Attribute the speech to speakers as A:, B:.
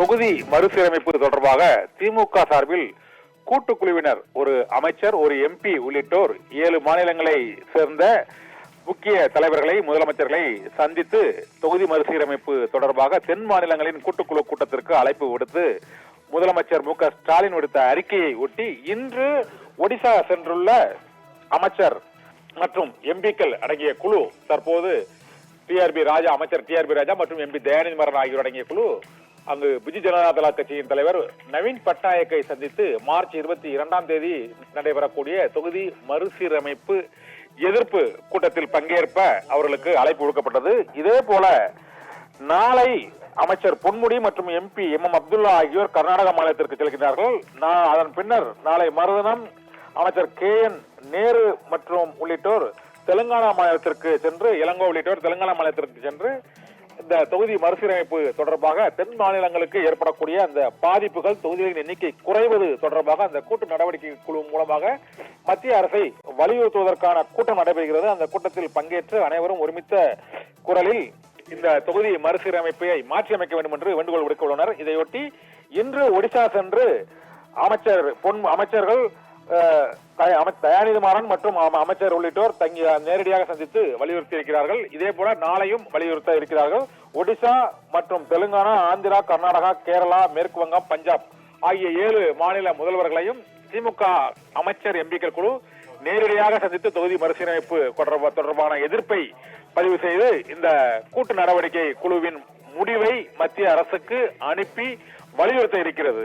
A: தொகுதி மறுசீரமைப்பு தொடர்பாக திமுக சார்பில் கூட்டுக்குழுவினர், ஒரு அமைச்சர், ஒரு எம்பி உள்ளிட்டோர் 7 மாநிலங்களை சேர்ந்த முக்கிய தலைவர்களை, முதலமைச்சர்களை சந்தித்து தொகுதி மறுசீரமைப்பு தொடர்பாக தென் மாநிலங்களின் கூட்டுக்குழு கூட்டத்திற்கு அழைப்பு விடுத்து முதலமைச்சர் மு.க.ஸ்டாலின் விடுத்த அறிக்கையை ஒட்டி இன்று ஒடிசா சென்றுள்ள அமைச்சர் மற்றும் எம்பிக்கள் அடங்கிய குழு தற்போது அமைச்சர் டிஆர்பி ராஜா மற்றும் எம்பி தயாநிதி மாறன் ஆகியோர் அடங்கிய குழு அங்கு பிஜு ஜனதா தள கட்சியின் தலைவர் நவீன் பட்நாயக்கை சந்தித்து மார்ச் 22ஆம் தேதி நடைபெறக்கூடிய தொகுதி மறுசீரமைப்பு எதிர்ப்பு கூட்டத்தில் பங்கேற்ப அவர்களுக்கு அழைப்பு விடுக்கப்பட்டது. இதே போல நாளை அமைச்சர் பொன்முடி மற்றும் எம்பி எம் அப்துல்லா ஆகியோர் கர்நாடக மாநிலத்திற்கு செல்கிறார்கள். அதன் பின்னர் நாளை மறுதினம் அமைச்சர் KN நேரு மற்றும் உள்ளிட்டோர் தெலுங்கானா மாநிலத்திற்கு சென்று, இளங்கோ உள்ளிட்டோர் தெலுங்கானா மாநிலத்திற்கு சென்று இந்த தொகுதி மறுசீரமைப்பு தொடர்பாக தென் மாநிலங்களுக்கு ஏற்படக்கூடிய அந்த பாதிப்புகள், தொகுதிகளின் எண்ணிக்கை குறைவது தொடர்பாக அந்த கூட்டு நடவடிக்கை குழு மூலமாக மத்திய அரசை வலியுறுத்துவதற்கான கூட்டம் நடைபெறுகிறது. அந்த கூட்டத்தில் பங்கேற்று அனைவரும் ஒருமித்த குரலில் இந்த தொகுதி மறுசீரமைப்பை மாற்றி அமைக்க வேண்டும் என்று வேண்டுகோள் விடுக்க உள்ளனர். இதையொட்டி இன்று ஒடிசா சென்று அமைச்சர்கள் தயாநிதி மாறன் மற்றும் அமைச்சர் உள்ளிட்டோர் நேரடியாக சந்தித்து வலியுறுத்தி இருக்கிறார்கள். இதே போல நாளையும் வலியுறுத்த இருக்கிறார்கள். ஒடிசா மற்றும் தெலுங்கானா, ஆந்திரா, கர்நாடகா, கேரளா, மேற்கு வங்கம், பஞ்சாப் ஆகிய 7 மாநில முதல்வர்களையும் திமுக அமைச்சர் எம்பிக்கள் குழு நேரடியாக சந்தித்து தொகுதி மறுசீரமைப்பு தொடர்பான எதிர்ப்பை பதிவு செய்து இந்த கூட்டு நடவடிக்கை குழுவின் முடிவை மத்திய அரசுக்கு அனுப்பி வலியுறுத்த இருக்கிறது.